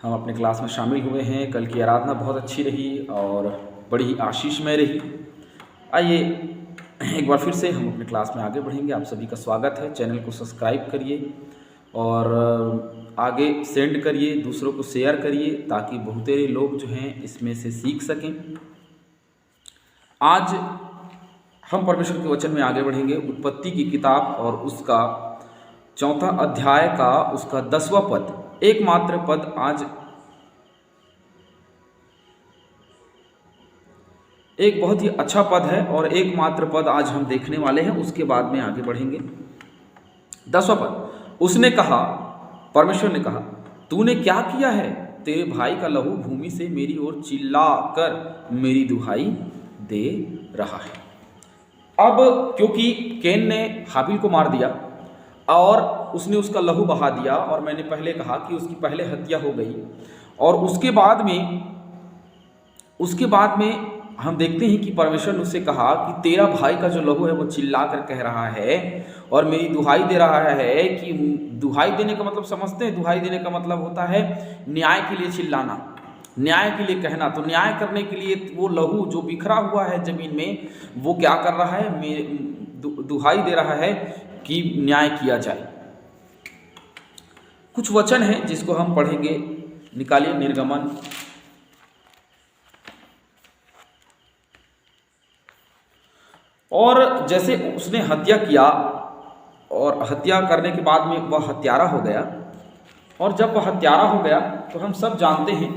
हम अपने क्लास में शामिल हुए हैं। कल की आराधना बहुत अच्छी रही और बड़ी आशीषमय रही। आइए एक बार फिर से हम अपने क्लास में आगे बढ़ेंगे। आप सभी का स्वागत है। चैनल को सब्सक्राइब करिए और आगे सेंड करिए, दूसरों को शेयर करिए ताकि बहुतेरे लोग जो हैं इसमें से सीख सकें। आज हम परमेश्वर के वचन में आगे बढ़ेंगे। उत्पत्ति की किताब और उसका 4 अध्याय का उसका 10वां पद, एकमात्र पद आज एक बहुत ही अच्छा पद है और एकमात्र पद आज हम देखने वाले हैं। उसके बाद में आगे बढ़ेंगे। 10वां पद, उसने कहा, परमेश्वर ने कहा, तूने क्या किया है? तेरे भाई का लहू भूमि से मेरी ओर चिल्ला कर मेरी दुहाई दे रहा है। अब क्योंकि कैन ने हाबिल को मार दिया और उसने उसका लहू बहा दिया, और मैंने पहले कहा कि उसकी पहले हत्या हो गई, और उसके बाद में हम देखते हैं कि परमेश्वर ने उससे कहा कि तेरा भाई का जो लहू है वो चिल्ला कर कह रहा है और मेरी दुहाई दे रहा है। कि दुहाई देने का मतलब समझते हैं? दुहाई देने का मतलब होता है न्याय के लिए चिल्लाना, न्याय के लिए कहना। तो न्याय करने के लिए वो लहू जो बिखरा हुआ है जमीन में, वो क्या कर रहा है? दुहाई दे रहा है कि न्याय किया जाए। कुछ वचन है जिसको हम पढ़ेंगे। निकालिए निर्गमन और जैसे उसने हत्या किया और हत्या करने के बाद में वह हत्यारा हो गया, और जब वह हत्यारा हो गया तो हम सब जानते हैं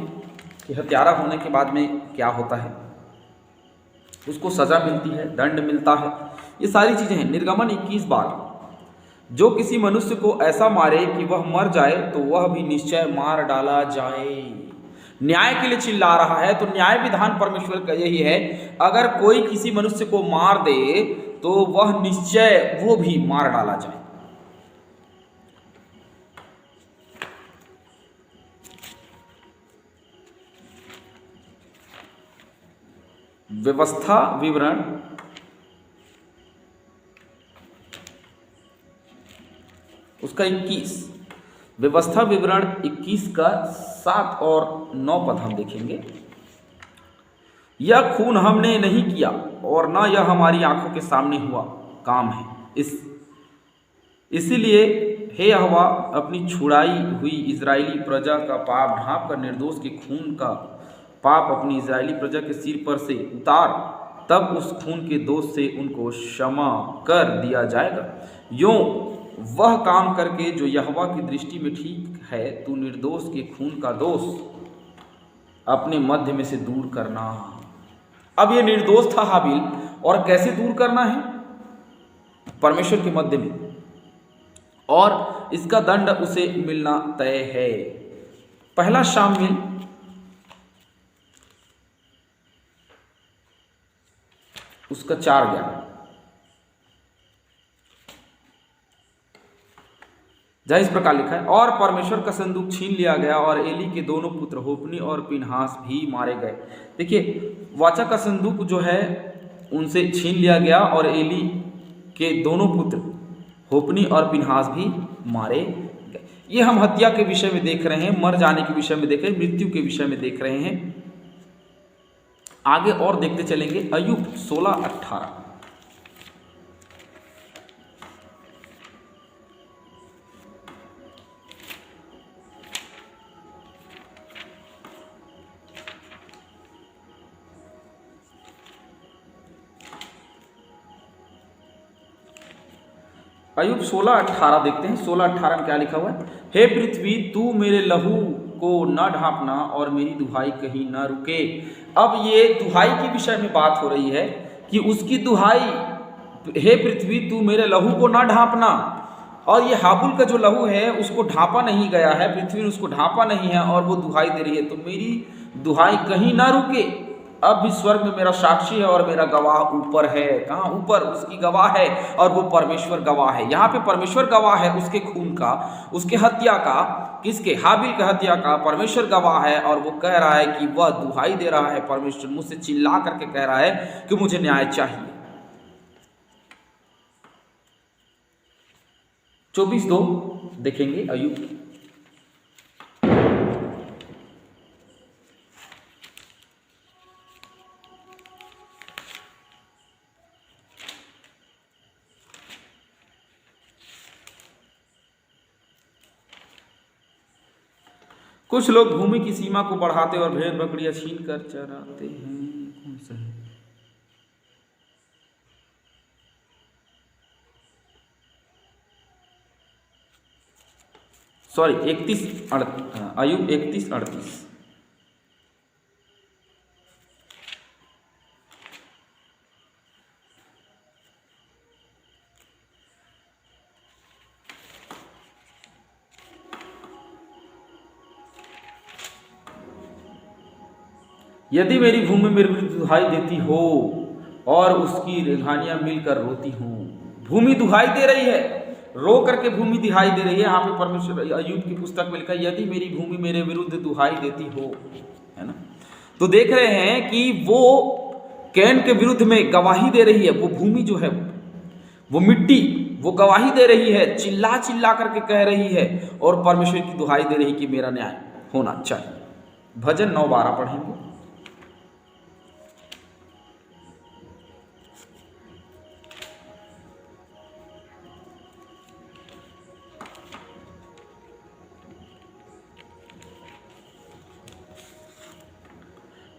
कि हत्यारा होने के बाद में क्या होता है। उसको सज़ा मिलती है, दंड मिलता है, ये सारी चीज़ें हैं। निर्गमन 21:12, जो किसी मनुष्य को ऐसा मारे कि वह मर जाए तो वह भी निश्चय मार डाला जाए। न्याय के लिए चिल्ला रहा है। तो न्याय विधान परमेश्वर का यही है, अगर कोई किसी मनुष्य को मार दे तो वह निश्चय वो भी मार डाला जाए। व्यवस्था विवरण उसका 21, व्यवस्था विवरण 21 का 7 और 9 पद हम देखेंगे। यह खून हमने नहीं किया और न यह हमारी आंखों के सामने हुआ काम है। इसीलिए हे यहोवा, अपनी छुड़ाई हुई इजरायली प्रजा का पाप ढांप कर निर्दोष के खून का पाप अपनी इजरायली प्रजा के सिर पर से उतार, तब उस खून के दोष से उनको क्षमा कर दिया जाएगा। यों वह काम करके जो यहोवा की दृष्टि में ठीक है, तू निर्दोष के खून का दोष अपने मध्य में से दूर करना। अब ये निर्दोष था हाबिल, और कैसे दूर करना है? परमेश्वर के मध्य में, और इसका दंड उसे मिलना तय है। पहला शामिल उसका 4:11, जहाँ इस प्रकार लिखा है, और परमेश्वर का संदूक छीन लिया गया और एली के दोनों पुत्र होपनी और पिनहास भी मारे गए। देखिए, वाचा का संदूक जो है उनसे छीन लिया गया और एली के दोनों पुत्र होपनी और पिनहास भी मारे गए। ये हम हत्या के विषय में देख रहे हैं, मर जाने के विषय में देख रहे हैं, मृत्यु के विषय में देख रहे हैं। आगे और देखते चलेंगे। अय्यूब 16:18, अय्यूब 16:18 देखते हैं। 16:18 में क्या लिखा हुआ है? हे पृथ्वी, तू मेरे लहू को न ढांपना और मेरी दुहाई कहीं न रुके। अब ये दुहाई के विषय में बात हो रही है कि उसकी दुहाई, हे पृथ्वी तू मेरे लहू को न ढांपना। और ये हाबुल का जो लहू है उसको ढांपा नहीं गया है, पृथ्वी ने उसको ढांपा नहीं है, और वो दुहाई दे रही है, तो मेरी दुहाई कहीं ना रुके। अब भी स्वर्ग में मेरा साक्षी है और मेरा गवाह ऊपर है। कहाँ ऊपर? उसकी गवाह है, और वो परमेश्वर गवाह है। यहाँ पे परमेश्वर गवाह है उसके खून का, उसके हत्या का। किसके? हाबिल के हत्या का परमेश्वर गवाह है, और वो कह रहा है कि वह दुहाई दे रहा है। परमेश्वर मुझसे चिल्ला करके कह रहा है कि मुझे न्याय चाहिए। 24:2 देखेंगे अय्यूब। कुछ लोग भूमि की सीमा को बढ़ाते और भेड़ बकरियां छीन कर चराते हैं। कौन सा है? सॉरी 31 अयुब 31-38। यदि मेरी भूमि मेरे विरुद्ध दुहाई देती हो और उसकी रेघानियां मिलकर रोती हों। भूमि दुहाई दे रही है, रो करके भूमि दिहाई दे रही है। यहाँ पे परमेश्वर अय्यूब की पुस्तक में लिखा है यदि मेरी भूमि मेरे विरुद्ध दुहाई देती हो, है ना। तो देख रहे हैं कि वो कैन के विरुद्ध में गवाही दे रही है। वो भूमि जो है, वो मिट्टी, वो गवाही दे रही है, चिल्ला चिल्ला करके कह रही है और परमेश्वर की दुहाई दे रही कि मेरा न्याय होना चाहिए। भजन 9:12 पढ़ेंगे।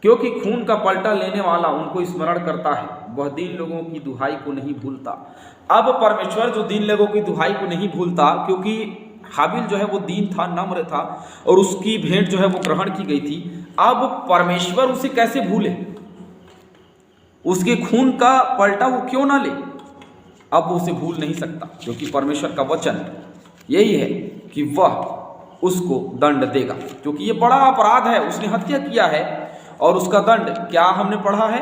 क्योंकि खून का पलटा लेने वाला उनको स्मरण करता है, वह दीन लोगों की दुहाई को नहीं भूलता। अब परमेश्वर जो दीन लोगों की दुहाई को नहीं भूलता, क्योंकि हाबिल जो है वो दीन था, नम्र था और उसकी भेंट जो है वो ग्रहण की गई थी। अब परमेश्वर उसे कैसे भूले, उसके खून का पलटा वो क्यों ना ले, अब वो उसे भूल नहीं सकता, क्योंकि परमेश्वर का वचन यही है कि वह उसको दंड देगा। क्योंकि ये बड़ा अपराध है, उसने हत्या किया है और उसका दंड क्या हमने पढ़ा है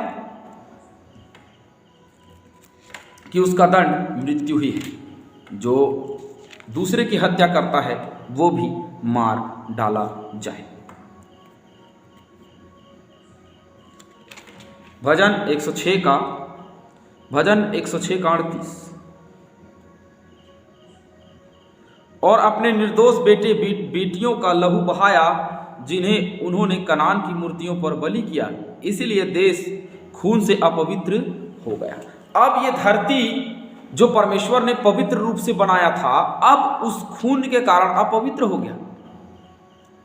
कि उसका दंड मृत्यु ही है। जो दूसरे की हत्या करता है वो भी मार डाला जाए। भजन 106 का 38। और अपने निर्दोष बेटियों का लहू बहाया, जिन्हें उन्होंने कनान की मूर्तियों पर बलि किया, इसलिए देश खून से अपवित्र हो गया। अब ये धरती जो परमेश्वर ने पवित्र रूप से बनाया था, अब उस खून के कारण अपवित्र हो गया।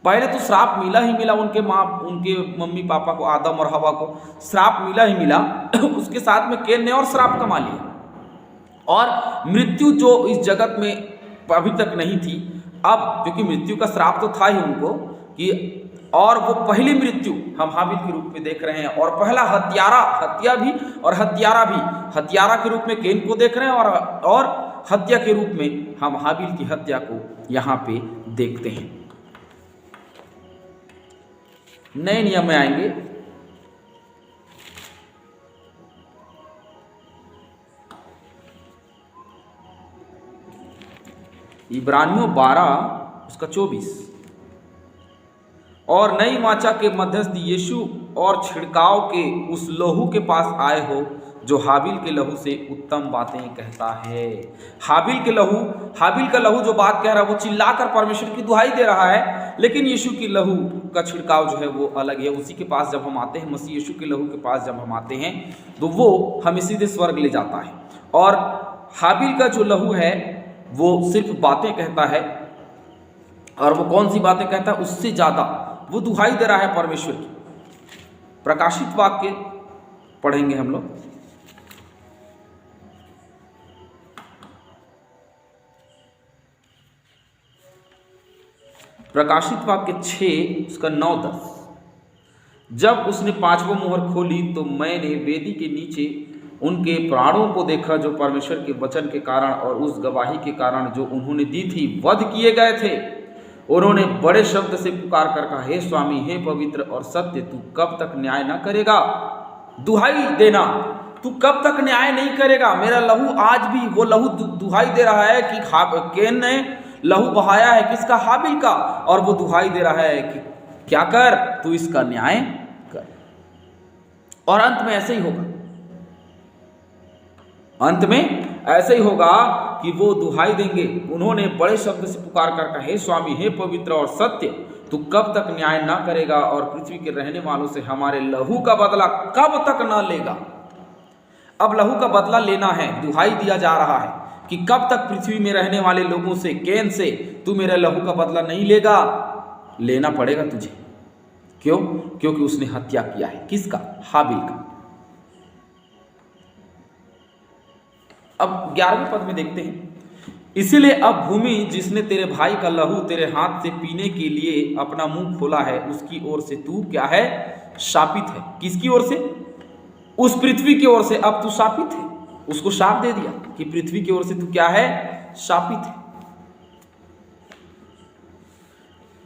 पहले तो श्राप मिला ही मिला, उनके मम्मी पापा को, आदम और हवा को श्राप मिला ही मिला। उसके साथ में कैन ने और श्राप कमा लिया। और मृत्यु जो इस जगत में अभी तक नहीं थी, अब क्योंकि मृत्यु का श्राप तो था ही उनको कि, और वो पहली मृत्यु हम हाबिल के रूप में देख रहे हैं, और पहला हत्या भी और हत्यारा भी, हत्यारा के रूप में कैन को देख रहे हैं और हत्या के रूप में हम हाबिल की हत्या को यहाँ पे देखते हैं। नए नियम में आएंगे। इब्रानियों 12:24। और नई वाचा के मध्यस्थ यीशु और छिड़काव के उस लहू के पास आए हो जो हाबिल के लहू से उत्तम बातें कहता है। हाबिल का लहू जो बात कह रहा है वो चिल्लाकर परमेश्वर की दुहाई दे रहा है, लेकिन यीशु की लहू का छिड़काव जो है वो अलग है। उसी के पास जब हम आते हैं, मसीह यीशु के लहू के पास जब हम आते हैं, तो वो हमें सीधे स्वर्ग ले जाता है। और हाबिल का जो लहू है वो सिर्फ बातें कहता है, और वो कौन सी बातें कहता है, उससे ज्यादा वो दुहाई दे रहा है परमेश्वर की। प्रकाशित वाक्य पढ़ेंगे हम लोग। प्रकाशित वाक्य 6 उसका 9-10। जब उसने 5वां मोहर खोली तो मैंने वेदी के नीचे उनके प्राणों को देखा, जो परमेश्वर के वचन के कारण और उस गवाही के कारण जो उन्होंने दी थी वध किए गए थे। उन्होंने बड़े शब्द से पुकार कर कहा, हे स्वामी, हे पवित्र और सत्य, तू कब तक न्याय न करेगा। दुहाई देना, तू कब तक न्याय नहीं करेगा। मेरा लहू, आज भी वो लहू दुहाई दे रहा है कि कैन ने लहू बहाया है किसका, हाबिल का, और वो दुहाई दे रहा है कि क्या कर, तू इसका न्याय कर। और अंत में ऐसे ही होगा, अंत में ऐसे ही होगा कि वो दुहाई देंगे। उन्होंने बड़े शब्द से पुकार कर कहा, हे स्वामी, हे पवित्र और सत्य, तू कब तक न्याय ना करेगा और पृथ्वी के रहने वालों से हमारे लहू का बदला कब तक ना लेगा। अब लहू का बदला लेना है, दुहाई दिया जा रहा है कि कब तक पृथ्वी में रहने वाले लोगों से, कैन से, तू मेरे लहू का बदला नहीं लेगा। लेना पड़ेगा तुझे। क्यों? क्योंकि उसने हत्या किया है। किसका? हाबिल का। अब 11वें पद में देखते हैं, इसीलिए अब भूमि जिसने तेरे भाई का लहू तेरे हाथ से पीने के लिए अपना मुंह खोला है, उसकी ओर से तू क्या है? शापित है। किसकी ओर से? उस पृथ्वी की ओर से अब तू शापित है। उसको शाप दे दिया कि पृथ्वी की ओर से तू क्या है? शापित है।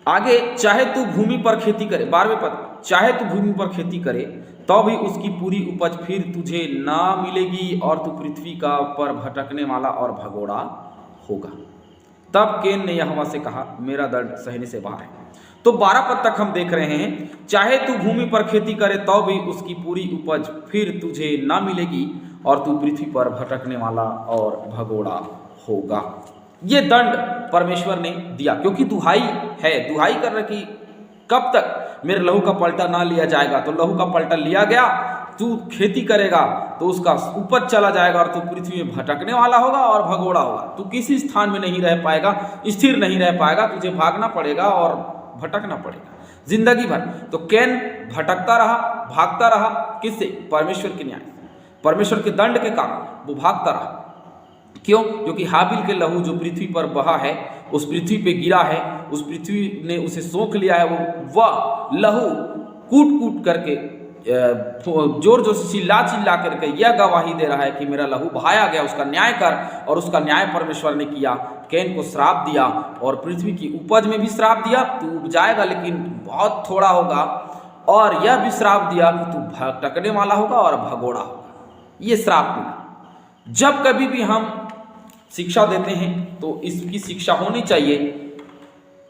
आगे, चाहे तू भूमि पर खेती करे, 12वें पद, चाहे तू भूमि पर खेती करे तो भी उसकी पूरी उपज फिर तुझे ना मिलेगी और तू पृथ्वी का पर भटकने वाला और भगोड़ा होगा। तब केन ने यहोवा से कहा, मेरा दर्द सहने से बाहर है। तो 12 पद तक हम देख रहे हैं, चाहे तू भूमि पर खेती करे तो भी उसकी पूरी उपज फिर तुझे ना मिलेगी और तू पृथ्वी पर भटकने वाला और भगोड़ा होगा। ये दंड परमेश्वर ने दिया क्योंकि दुहाई है, दुहाई कर रखी। कब तक मेरे लहू का पलटा ना लिया जाएगा? तो लहू का पलटा लिया गया, तू खेती करेगा तो उसका उपज चला जाएगा और तू पृथ्वी में भटकने वाला होगा और भगोड़ा होगा। तू किसी स्थान में नहीं रह पाएगा, स्थिर नहीं रह पाएगा, तुझे भागना पड़ेगा और भटकना पड़ेगा जिंदगी भर। तो कैन भटकता रहा, भागता रहा। किससे? परमेश्वर के न्याय, परमेश्वर के दंड के कारण वो भागता रहा। क्यों? क्योंकि हाबिल के लहू जो पृथ्वी पर बहा है, उस पृथ्वी पे गिरा है, उस पृथ्वी ने उसे सोख लिया है। वह लहू कूट कूट करके जोर जोर से चिल्ला चिल्ला करके यह गवाही दे रहा है कि मेरा लहू बहाया गया, उसका न्याय कर। और उसका न्याय परमेश्वर ने किया। कैन को श्राप दिया और पृथ्वी की उपज में भी श्राप दिया, तू उपजाएगा लेकिन बहुत थोड़ा होगा। और यह भी श्राप दिया कि तू भटकने वाला होगा और भगोड़ा होगा। ये श्राप मिला। जब कभी भी हम शिक्षा देते हैं तो इसकी शिक्षा होनी चाहिए,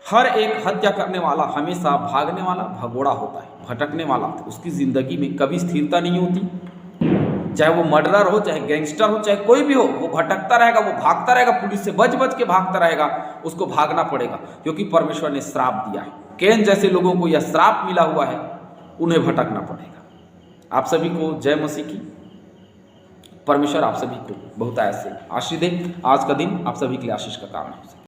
हर एक हत्या करने वाला हमेशा भागने वाला, भगोड़ा होता है, भटकने वाला होता है। उसकी जिंदगी में कभी स्थिरता नहीं होती। चाहे वो मर्डरर हो, चाहे गैंगस्टर हो, चाहे कोई भी हो, वो भटकता रहेगा, वो भागता रहेगा, पुलिस से बच बच के भागता रहेगा। उसको भागना पड़ेगा क्योंकि परमेश्वर ने श्राप दिया है। कैन जैसे लोगों को यह श्राप मिला हुआ है, उन्हें भटकना पड़ेगा। आप सभी को जय मसीह की। परमेश्वर आप सभी को बहुत ऐसे आशीष दे। आज का दिन आप सभी के लिए आशीष का कारण हो।